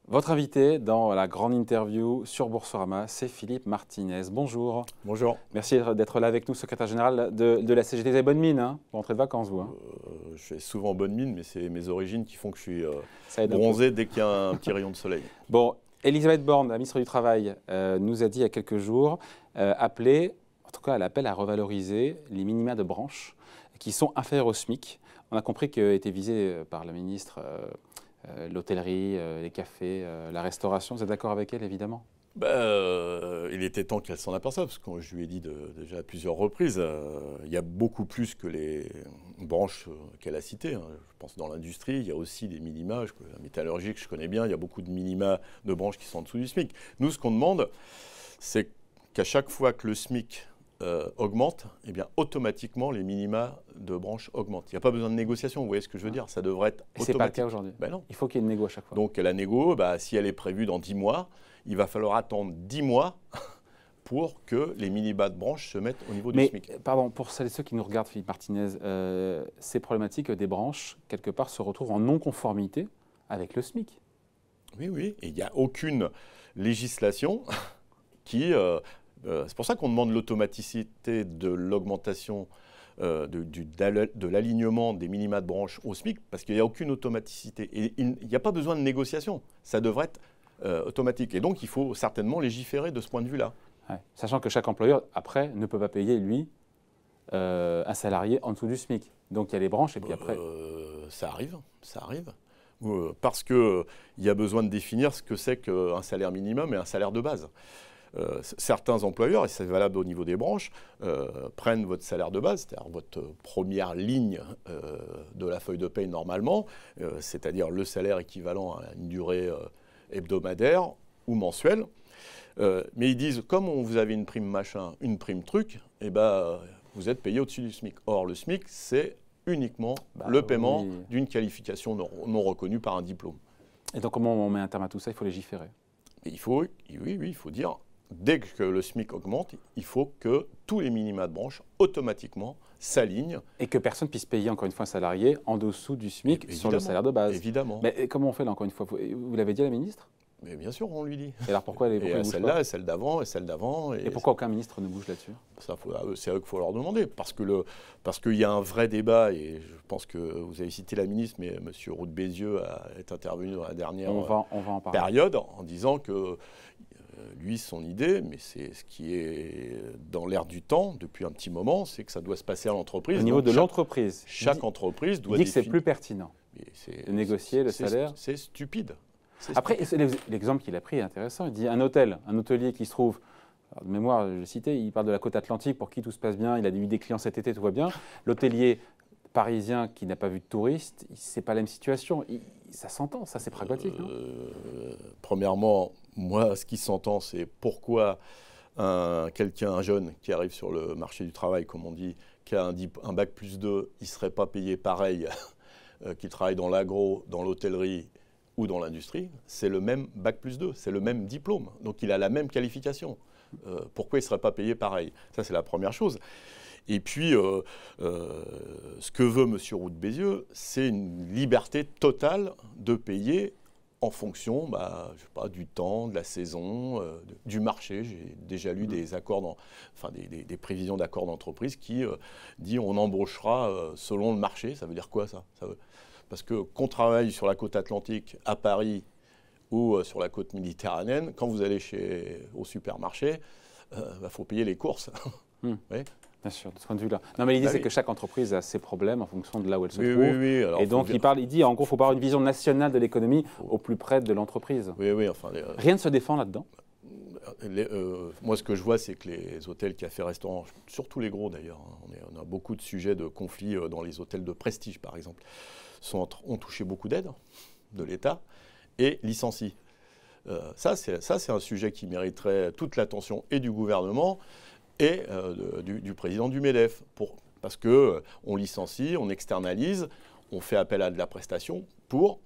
Votre invité dans la grande interview sur Boursorama, c'est Philippe Martinez. Bonjour. Bonjour. Merci d'être là avec nous, secrétaire général de la CGT. Vous avez bonne mine, hein, pour rentrer de vacances, vous. Je fais souvent bonne mine, mais c'est mes origines qui font que je suis Ça aide un peu. bronzé dès qu'il y a un petit rayon de soleil. Bon, Elisabeth Borne, la ministre du Travail, nous a dit il y a quelques jours, appelé, en tout cas elle appelle à revaloriser les minima de branche qui sont inférieurs au SMIC. On a compris qu'étaient visés par la ministre l'hôtellerie, les cafés, la restauration. Vous êtes d'accord avec elle, évidemment? Il était temps qu'elle s'en aperçoive, parce que je lui ai dit déjà à plusieurs reprises, il y a beaucoup plus que les branches qu'elle a citées. Hein. Je pense dans l'industrie, il y a aussi des minima, la métallurgie que je connais bien, il y a beaucoup de minima de branches qui sont en dessous du SMIC. Nous, ce qu'on demande, c'est qu'à chaque fois que le SMIC augmente, eh bien, automatiquement, les minima de branche augmentent. Il n'y a pas besoin de négociation, vous voyez ce que je veux dire? Ça devrait être automatique. Ce n'est pas le cas aujourd'hui. Ben non. Il faut qu'il y ait une négo à chaque fois. Donc la négo, si elle est prévue dans 10 mois, il va falloir attendre 10 mois pour que les minima de branche se mettent au niveau du SMIC. Pardon, pour celles et ceux qui nous regardent, Philippe Martinez, c'est problématique que des branches, quelque part, se retrouvent en non-conformité avec le SMIC. Oui, oui. Et il n'y a aucune législation qui... c'est pour ça qu'on demande l'automaticité de l'augmentation de l'alignement des minima de branche au SMIC, parce qu'il n'y a aucune automaticité. Et il n'y a pas besoin de négociation. Ça devrait être automatique. Et donc, il faut certainement légiférer de ce point de vue-là. Ouais. Sachant que chaque employeur, après, ne peut pas payer, lui, un salarié en dessous du SMIC. Donc, il y a les branches et puis après... Ça arrive, ça arrive. Parce qu'il y a besoin de définir ce que c'est qu'un salaire minimum et un salaire de base. Certains employeurs, et c'est valable au niveau des branches, prennent votre salaire de base, c'est-à-dire votre première ligne de la feuille de paye normalement, c'est-à-dire le salaire équivalent à une durée hebdomadaire ou mensuelle. Mais ils disent, comme vous avez une prime machin, une prime truc, eh ben, vous êtes payé au-dessus du SMIC. Or, le SMIC, c'est uniquement le paiement d'une qualification non reconnue par un diplôme. Et donc, comment on met un terme à tout ça? Il faut légiférer. Et il faut dire... Dès que le SMIC augmente, il faut que tous les minima de branche automatiquement s'alignent. Et que personne puisse payer, encore une fois, un salarié en dessous du SMIC sur le salaire de base. Évidemment. Mais comment on fait là, encore une fois? Vous l'avez dit à la ministre? Mais bien sûr, on lui dit. Et alors pourquoi elle bouge celle-là, celle d'avant, et celle d'avant. Et pourquoi aucun ministre ne bouge là-dessus? C'est à eux qu'il faut leur demander. Parce qu'il y a un vrai débat, et je pense que vous avez cité la ministre, mais M. Roux de Bézieux est intervenu dans la dernière on va en parler. Période en disant que lui, son idée, mais c'est ce qui est dans l'air du temps depuis un petit moment, c'est que ça doit se passer à l'entreprise. Au niveau de l'entreprise. Chaque entreprise doit dire que c'est plus pertinent de négocier le salaire. C'est stupide. Après, l'exemple qu'il a pris est intéressant. Il dit un hôtelier qui se trouve, alors de mémoire, je l'ai cité, il parle de la côte atlantique pour qui tout se passe bien, il a eu des clients cet été, tout va bien. L'hôtelier parisien qui n'a pas vu de touristes, c'est pas la même situation. Ça s'entend, ça c'est pragmatique, non? Premièrement, moi, ce qui s'entend, c'est pourquoi un jeune qui arrive sur le marché du travail, comme on dit, qui a un bac plus 2, il ne serait pas payé pareil qu'il travaille dans l'agro, dans l'hôtellerie ou dans l'industrie. C'est le même bac plus 2, c'est le même diplôme. Donc il a la même qualification. Pourquoi il ne serait pas payé pareil? Ça, c'est la première chose. Et puis, ce que veut M. Roux de Bézieux, c'est une liberté totale de payer en fonction je sais pas, du temps, de la saison, du marché. J'ai déjà lu des accords, des prévisions d'accords d'entreprise qui disent on embauchera selon le marché. Ça veut dire quoi ça? Parce qu'on travaille sur la côte atlantique, à Paris ou sur la côte méditerranéenne, quand vous allez au supermarché, faut payer les courses. Oui. Bien sûr, de ce point de vue-là. Non, mais l'idée, c'est que chaque entreprise a ses problèmes en fonction de là où elle se trouve. Oui. Alors, et donc, il dit, en gros, il faut avoir une vision nationale de l'économie au plus près de l'entreprise. Oui. Rien ne se défend là-dedans? Moi, ce que je vois, c'est que les hôtels, cafés, restaurants, surtout les gros d'ailleurs, on a beaucoup de sujets de conflits dans les hôtels de prestige, par exemple, ont touché beaucoup d'aides de l'État et licencient. Ça, c'est un sujet qui mériterait toute l'attention et du gouvernement et du président du MEDEF, parce qu'on licencie, on externalise, on fait appel à de la prestation pour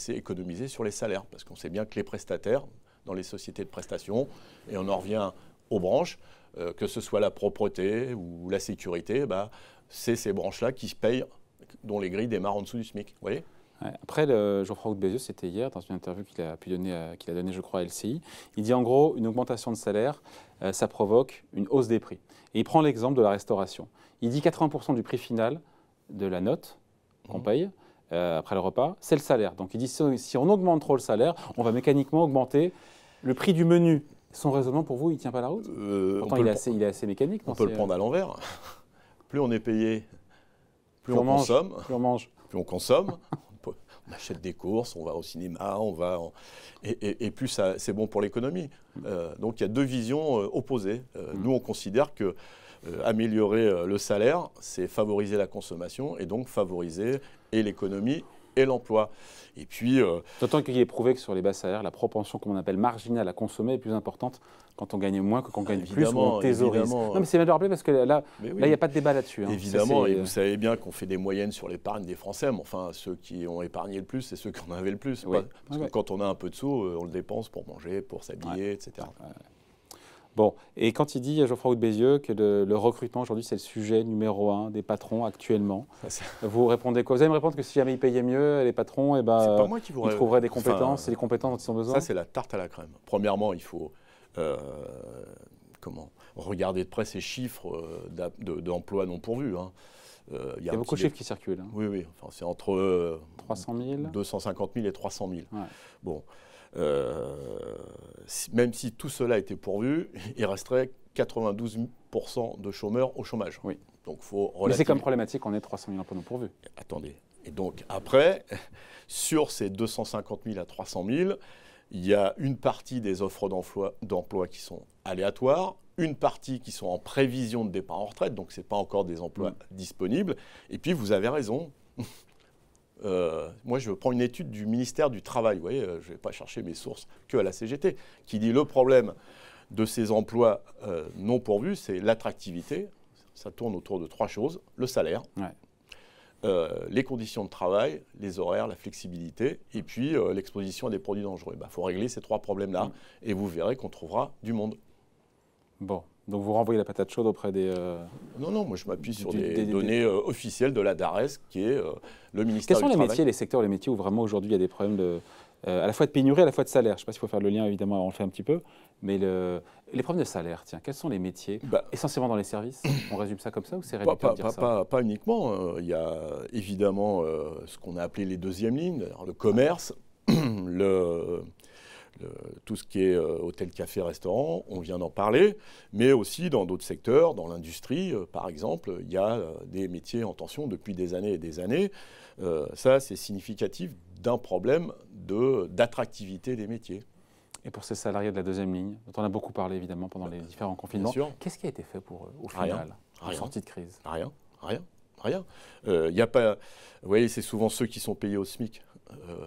économiser sur les salaires, parce qu'on sait bien que les prestataires, dans les sociétés de prestation, et on en revient aux branches, que ce soit la propreté ou la sécurité, c'est ces branches-là qui se payent, dont les grilles démarrent en dessous du SMIC. Vous voyez ? Ouais. Après, Geoffroy Roux de Bézieux, c'était hier, dans une interview qu'il a donnée, je crois, à LCI. Il dit en gros, une augmentation de salaire, ça provoque une hausse des prix. Et il prend l'exemple de la restauration. Il dit 80% du prix final de la note qu'on paye après le repas, c'est le salaire. Donc il dit si on augmente trop le salaire, on va mécaniquement augmenter le prix du menu. Son raisonnement, pour vous, il ne tient pas la route? Pourtant, il est assez mécanique. On peut le prendre à l'envers. Plus on est payé, plus on consomme. Plus on mange. Plus on consomme. On achète des courses, on va au cinéma, et plus c'est bon pour l'économie. Donc il y a deux visions opposées. Nous, on considère que améliorer le salaire, c'est favoriser la consommation et donc favoriser et l'économie et l'emploi. Et puis, d'autant qu'il est prouvé que sur les bas salaires, la propension qu'on appelle marginale à consommer est plus importante quand on gagne moins que quand on gagne plus ou on thésaurise. Non, mais c'est bien de le rappeler parce que là, il n'y a pas de débat là-dessus. Hein. Évidemment, et vous savez bien qu'on fait des moyennes sur l'épargne des Français, mais enfin, ceux qui ont épargné le plus, c'est ceux qui en avaient le plus. Oui. Parce que quand on a un peu de sous, on le dépense pour manger, pour s'habiller, etc. Bon, et quand il dit, Geoffroy Roux de Bézieux, que le recrutement aujourd'hui, c'est le sujet numéro 1 des patrons actuellement, vous répondez quoi? Vous allez me répondre que si jamais ils payaient mieux, les patrons, ils trouveraient des compétences, et les compétences dont ils ont besoin? Ça, c'est la tarte à la crème. Premièrement, il faut regarder de près ces chiffres d'emplois non pourvus. Hein. Il y a beaucoup de chiffres qui circulent. Hein. Oui. Enfin, c'est entre 300 000 250 000 et 300 000. Ouais. Bon. Même si tout cela était pourvu, il resterait 92% de chômeurs au chômage. Oui. Donc, mais c'est comme problématique qu'on ait 300 000 emplois non pourvus. Attendez. Et donc après, sur ces 250 000 à 300 000, il y a une partie des offres d'emploi qui sont aléatoires, une partie qui sont en prévision de départ en retraite, donc ce n'est pas encore des emplois disponibles. Et puis vous avez raison. Moi, je prends une étude du ministère du Travail, vous voyez, je ne vais pas chercher mes sources que à la CGT, qui dit le problème de ces emplois non pourvus, c'est l'attractivité. Ça tourne autour de 3 choses, le salaire, les conditions de travail, les horaires, la flexibilité, et puis l'exposition à des produits dangereux. Il faut régler ces 3 problèmes-là, et vous verrez qu'on trouvera du monde. Bon. Donc vous renvoyez la patate chaude auprès des... Non, moi je m'appuie sur des données officielles de la DARES, qui est le ministère du Travail. Quels sont les métiers, les secteurs, les métiers où vraiment aujourd'hui il y a des problèmes à la fois de pénurie, à la fois de salaire? Je ne sais pas s'il faut faire le lien, évidemment, on le fait un petit peu, mais les problèmes de salaire, tiens, quels sont les métiers essentiellement dans les services? On résume ça comme ça ou c'est réducteur de dire ça? Pas uniquement. Il y a évidemment ce qu'on a appelé les deuxièmes lignes, le commerce, tout ce qui est hôtel, café, restaurant, on vient d'en parler, mais aussi dans d'autres secteurs, dans l'industrie, par exemple, il y a des métiers en tension depuis des années et des années. Ça, c'est significatif d'un problème d'attractivité des métiers. Et pour ces salariés de la deuxième ligne, dont on a beaucoup parlé évidemment pendant les différents confinements, qu'est-ce qui a été fait pour eux au final, en sortie de crise? Rien. Y a pas, vous voyez, c'est souvent ceux qui sont payés au SMIC.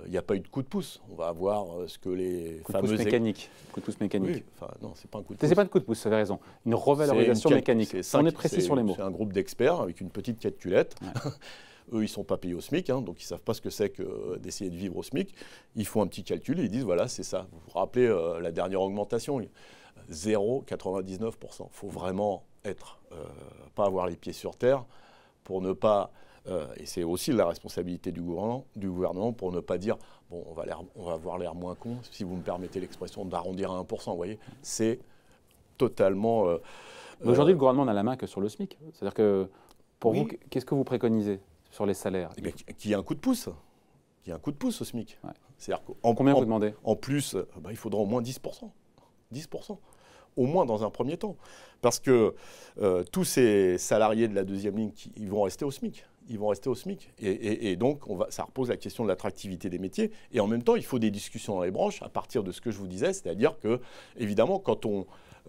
Il n'y a pas eu de coup de pouce. On va avoir ce que les coup de pouce mécanique. Coup de pouce mécanique. Oui, non, c'est pas un coup de pouce. C'est pas de coup de pouce, vous avez raison. Une revalorisation mécanique. On est précis sur les mots. C'est un groupe d'experts avec une petite calculette. Ouais. Eux, ils ne sont pas payés au SMIC, hein, donc ils ne savent pas ce que c'est que d'essayer de vivre au SMIC. Ils font un petit calcul et ils disent, voilà, c'est ça. Vous vous rappelez la dernière augmentation, 0,99%. Il faut vraiment pas avoir les pieds sur terre pour ne pas... et c'est aussi la responsabilité du gouvernement pour ne pas dire, bon, on va avoir l'air moins con, si vous me permettez l'expression, d'arrondir à 1%. Vous voyez, c'est totalement... Mais aujourd'hui, le gouvernement n'a la main que sur le SMIC. C'est-à-dire que, pour vous, qu'est-ce que vous préconisez sur les salaires? Qu'il y ait un coup de pouce. Qu'il y ait un coup de pouce au SMIC. Ouais. C'est-à-dire combien vous demandez? En plus, il faudra au moins 10%. 10%. Au moins dans un premier temps. Parce que tous ces salariés de la deuxième ligne, ils vont rester au SMIC. Ils vont rester au SMIC. Et donc, ça repose la question de l'attractivité des métiers. Et en même temps, il faut des discussions dans les branches à partir de ce que je vous disais. C'est-à-dire que, évidemment, quand on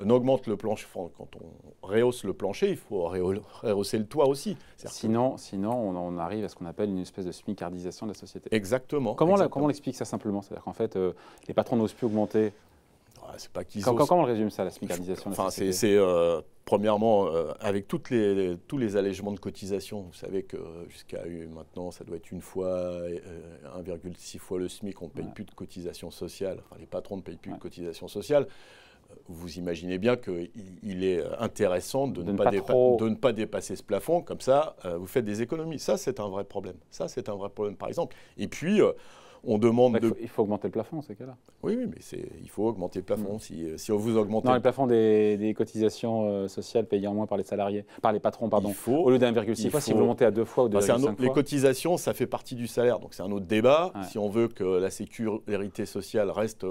augmente le plancher, quand on rehausse le plancher, il faut rehausser le toit aussi. Sinon, on arrive à ce qu'on appelle une espèce de smicardisation de la société. Exactement. Comment on explique ça simplement? C'est-à-dire qu'en fait, les patrons n'osent plus augmenter. C'est pas qu'ils Comment on résume ça, la smicardisation de la société? C'est premièrement, avec tous les allègements de cotisation, vous savez que jusqu'à maintenant, ça doit être 1,6 fois le SMIC, on ne paye plus de cotisation sociale. Enfin, les patrons ne payent plus de cotisation sociale. vous imaginez bien qu'il est intéressant de ne pas dépasser ce plafond. Comme ça, vous faites des économies. Ça, c'est un vrai problème. Ça, c'est un vrai problème, par exemple. Et puis, on demande il faut augmenter le plafond, ces cas-là. Oui, mais il faut augmenter le plafond. Si on vous augmente... Non, le plafond des cotisations sociales payées en moins par les salariés, par les patrons, pardon. Au lieu d'1,6 fois, si vous le montez à 2 fois ou 2,5 fois. Les cotisations, ça fait partie du salaire. Donc, c'est un autre débat. Ouais. Si on veut que la sécurité sociale reste...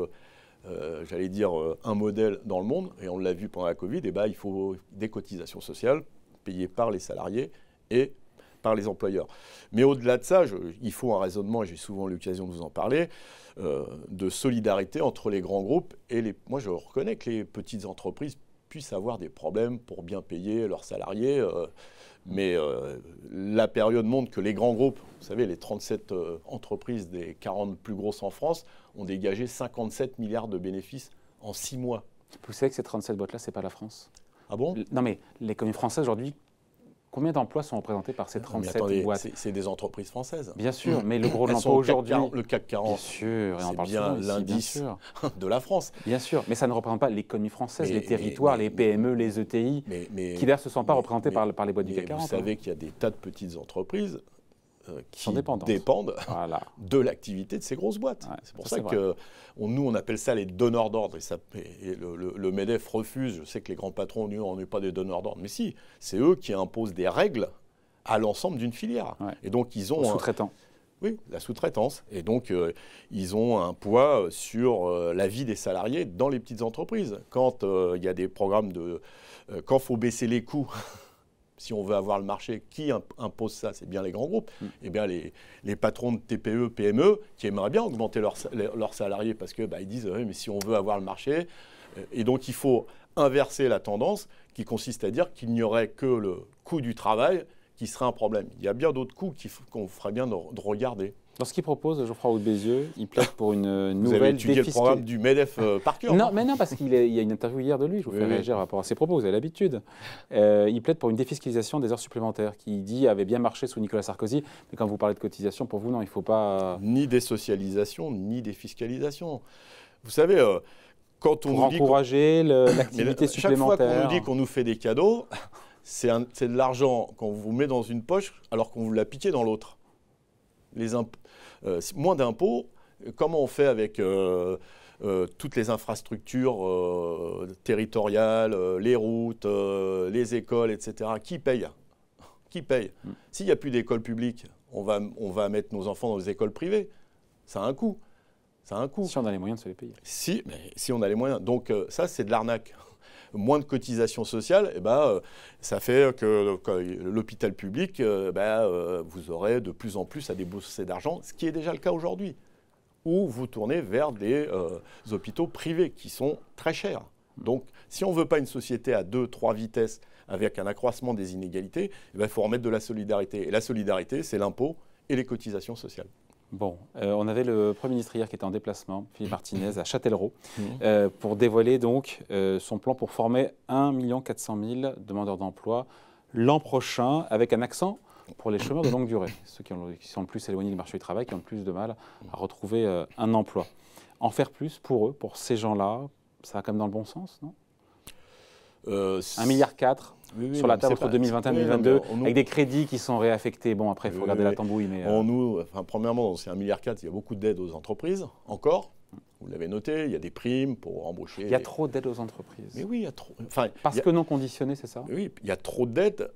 j'allais dire, un modèle dans le monde, et on l'a vu pendant la Covid, il faut des cotisations sociales payées par les salariés et par les employeurs. Mais au-delà de ça, il faut un raisonnement, et j'ai souvent l'occasion de vous en parler, de solidarité entre les grands groupes et les... Moi, je reconnais que les petites entreprises puissent avoir des problèmes pour bien payer leurs salariés, mais la période montre que les grands groupes, vous savez, les 37 entreprises des 40 plus grosses en France, ont dégagé 57 milliards de bénéfices en 6 mois. Vous savez que ces 37 boîtes-là, ce n'est pas la France. Ah bon? Non, mais l'économie française aujourd'hui, combien d'emplois sont représentés par ces 37 boîtes? C'est des entreprises françaises. Bien sûr, mais le gros de l'emploi aujourd'hui... Le CAC 40, bien sûr, et on parle bien l'indice de la France. Bien sûr, mais ça ne représente pas l'économie française, les territoires, les PME, les ETI, qui d'ailleurs ne se sont pas représentés par les boîtes du CAC 40. Vous savez qu'il y a des tas de petites entreprises qui dépendent voilà. de l'activité de ces grosses boîtes. Ouais, c'est pour ça que nous, on appelle ça les donneurs d'ordre. Et le MEDEF refuse. Je sais que les grands patrons, nous, on n'est pas des donneurs d'ordre. Mais si, c'est eux qui imposent des règles à l'ensemble d'une filière. Ouais. Et donc, ils ont... Sous-traitants. Oui, la sous-traitance. Et donc, ils ont un poids sur la vie des salariés dans les petites entreprises. Quand il y a des programmes de... quand il faut baisser les coûts... Si on veut avoir le marché, qui impose ça? C'est bien les grands groupes. Eh bien, les patrons de TPE, PME, qui aimeraient bien augmenter leurs salariés parce qu'ils disent oui, mais si on veut avoir le marché. Et donc, il faut inverser la tendance qui consiste à dire qu'il n'y aurait que le coût du travail qui serait un problème. Il y a bien d'autres coûts qu'on ferait bien de regarder. Dans ce qu'il propose, Geoffroy Roux de Bézieux, il plaide pour une nouvelle... Vous avez étudié le programme du MEDEF par cœur? Non, mais non, parce qu'il y a une interview hier de lui, je vous fais réagir par rapport à ses propos, vous avez l'habitude. Il plaide pour une défiscalisation des heures supplémentaires, qui dit avait bien marché sous Nicolas Sarkozy, mais quand vous parlez de cotisation, pour vous, non, il ne faut pas... Ni désocialisation, ni défiscalisation. Vous savez, quand on pour encourager l'activité supplémentaire... Chaque fois qu'on nous dit qu'on nous fait des cadeaux, c'est de l'argent qu'on vous met dans une poche alors qu'on vous l'a piqué dans l'autre. Moins d'impôts, comment on fait avec toutes les infrastructures territoriales, les routes, les écoles, etc. Qui paye? Qui paye? S'il n'y a plus d'écoles publiques, on va mettre nos enfants dans les écoles privées. Ça a un coût. Ça a un coût. Si on a les moyens de se les payer. Si on a les moyens. Donc ça, c'est de l'arnaque. Moins de cotisations sociales, ça fait que l'hôpital public, vous aurez de plus en plus à débourser d'argent, ce qui est déjà le cas aujourd'hui, ou vous tournez vers des hôpitaux privés qui sont très chers. Donc, si on ne veut pas une société à 2-3 vitesses avec un accroissement des inégalités, il faut remettre de la solidarité. Et la solidarité, c'est l'impôt et les cotisations sociales. Bon, on avait le Premier ministre hier qui était en déplacement, Philippe Martinez, à Châtellerault, pour dévoiler donc son plan pour former 1 400 000 demandeurs d'emploi l'an prochain, avec un accent pour les chômeurs de longue durée, ceux qui sont le plus éloignés du marché du travail, qui ont le plus de mal à retrouver un emploi. En faire plus pour eux, pour ces gens-là, ça va quand même dans le bon sens, non? 1,4 milliard sur la table entre 2021 et 2022, avec des crédits qui sont réaffectés. Bon, après, il faut regarder la tambouille. Mais premièrement, c'est 1,4 milliard, il y a beaucoup d'aides aux entreprises, encore. Vous l'avez noté, il y a des primes pour embaucher. Il y a trop d'aides aux entreprises. Mais oui, il y a trop. Parce que non conditionnées, c'est ça? Oui, il y a trop d'aides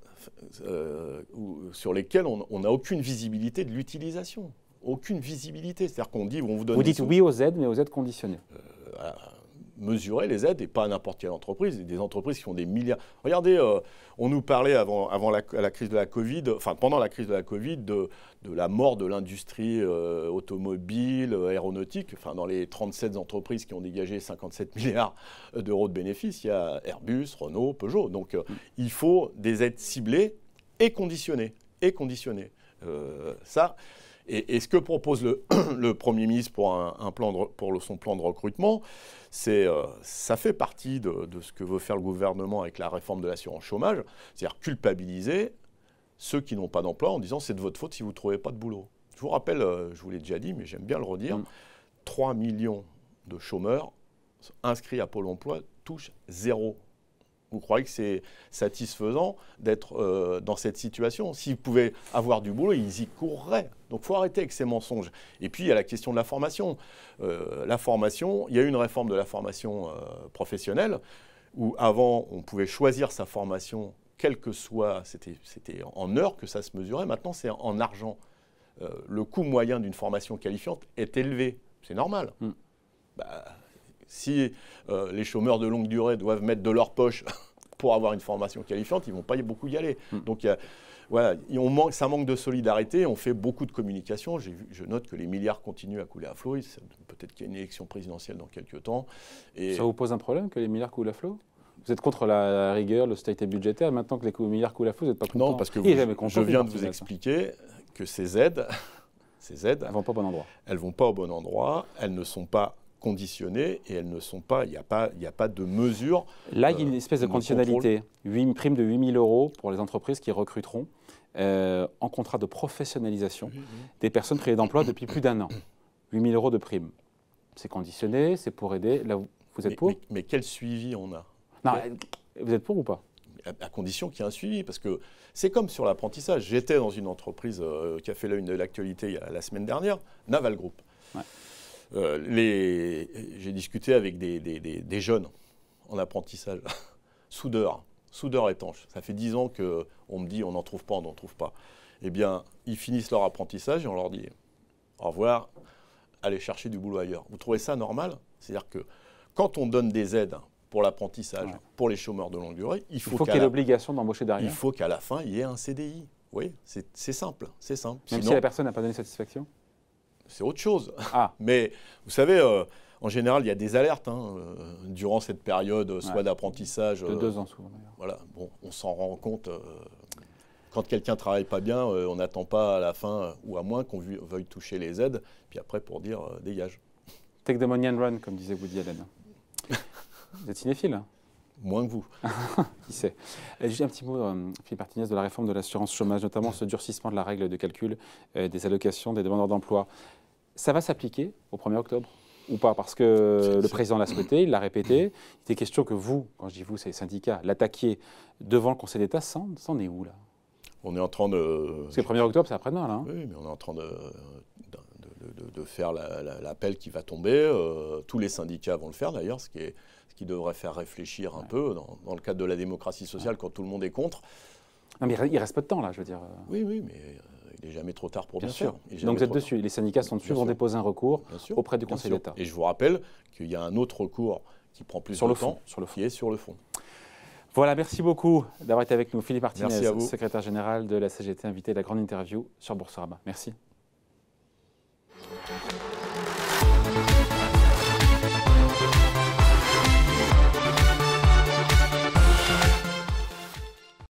sur lesquelles on n'a aucune visibilité de l'utilisation. Aucune visibilité. C'est-à-dire qu'on dit, on vous donne. Vous dites oui aux aides, mais aux aides conditionnées. Mesurer les aides et pas à n'importe quelle entreprise, des entreprises qui font des milliards. Regardez, on nous parlait avant la crise de la Covid, pendant la crise de la Covid, de la mort de l'industrie automobile, aéronautique. Dans les 37 entreprises qui ont dégagé 57 milliards d'euros de bénéfices, il y a Airbus, Renault, Peugeot. Donc il faut des aides ciblées et conditionnées. Et ce que propose le Premier ministre pour son plan de recrutement, ça fait partie de ce que veut faire le gouvernement avec la réforme de l'assurance chômage, c'est-à-dire culpabiliser ceux qui n'ont pas d'emploi en disant c'est de votre faute si vous ne trouvez pas de boulot. Je vous rappelle, je vous l'ai déjà dit, mais j'aime bien le redire, 3 millions de chômeurs inscrits à Pôle emploi touchent zéro. Vous croyez que c'est satisfaisant d'être dans cette situation? S'ils pouvaient avoir du boulot, ils y courraient. Donc il faut arrêter avec ces mensonges. Et puis il y a la question de la formation. La formation, il y a eu une réforme de la formation professionnelle où avant on pouvait choisir sa formation, quel que soit, c'était en heures que ça se mesurait. Maintenant c'est en argent. Le coût moyen d'une formation qualifiante est élevé. C'est normal. Si les chômeurs de longue durée doivent mettre de leur poche pour avoir une formation qualifiante, ils ne vont pas beaucoup y aller. Donc, voilà, ça manque de solidarité. On fait beaucoup de communication. Je note que les milliards continuent à couler à flot. Peut-être qu'il y a une élection présidentielle dans quelques temps. Et ça vous pose un problème que les milliards coulent à flot? Vous êtes contre la rigueur, l'austérité budgétaire. Maintenant que les milliards coulent à flot, vous n'êtes pas content? Non, parce que je viens de vous expliquer que ces aides, elles ne vont pas au bon endroit. Elles ne vont pas au bon endroit. Elles ne sont pas conditionnées et elles ne sont pas, il n'y a pas de mesure. Là, il y a une espèce de conditionnalité. Une prime de 8 000 € pour les entreprises qui recruteront en contrat de professionnalisation des personnes privées d'emploi depuis plus d'1 an. 8 000 € de prime. C'est conditionné, c'est pour aider. Là, vous êtes pour? Mais quel suivi on a? Non, vous êtes pour ou pas? À condition qu'il y ait un suivi, parce que c'est comme sur l'apprentissage. J'étais dans une entreprise qui a fait la une de l'actualité la semaine dernière, Naval Group. Ouais. J'ai discuté avec des jeunes en apprentissage, soudeurs étanches. Ça fait 10 ans qu'on me dit on n'en trouve pas, on n'en trouve pas. Eh bien, ils finissent leur apprentissage et on leur dit au revoir, allez chercher du boulot ailleurs. Vous trouvez ça normal? C'est-à-dire que quand on donne des aides pour l'apprentissage, pour les chômeurs de longue durée, il faut qu'il y ait l'obligation d'embaucher derrière. Il faut qu'à la fin, il y ait un CDI. Oui, c'est simple, c'est simple. Même si la personne n'a pas donné satisfaction? C'est autre chose. Mais vous savez, en général, il y a des alertes durant cette période, soit d'apprentissage. De 2 ans souvent d'ailleurs. Voilà, bon, on s'en rend compte. Quand quelqu'un ne travaille pas bien, on n'attend pas à la fin, ou à moins qu'on veuille toucher les aides, puis après pour dire dégage. Take the money and run, comme disait Woody Allen. Vous êtes cinéphile, hein? Moins que vous. Qui sait. Juste un petit mot, Philippe Martinez, de la réforme de l'assurance chômage, notamment ce durcissement de la règle de calcul des allocations des demandeurs d'emploi. Ça va s'appliquer au 1er octobre ou pas? Parce que le président l'a souhaité, il l'a répété. Il était question que vous, quand je dis vous, c'est les syndicats, l'attaquiez devant le Conseil d'État. Ça en est où, là? On est en train de... Parce que le 1er octobre, c'est après-demain, là. Hein. Oui, mais on est en train de faire l'appel qui va tomber. Tous les syndicats vont le faire, d'ailleurs, ce qui devrait faire réfléchir un peu dans le cadre de la démocratie sociale quand tout le monde est contre. Non, mais il reste peu de temps, là, je veux dire. Oui, mais il n'est jamais trop tard pour bien sûr. faire. Donc vous êtes dessus. Les syndicats sont dessus, vont déposer un recours auprès du Conseil d'État. Et je vous rappelle qu'il y a un autre recours qui prend plus de temps, qui est sur le fond. Voilà, merci beaucoup d'avoir été avec nous. Philippe Martinez, vous. secrétaire général de la CGT, invité de la grande interview sur Boursorama. Merci.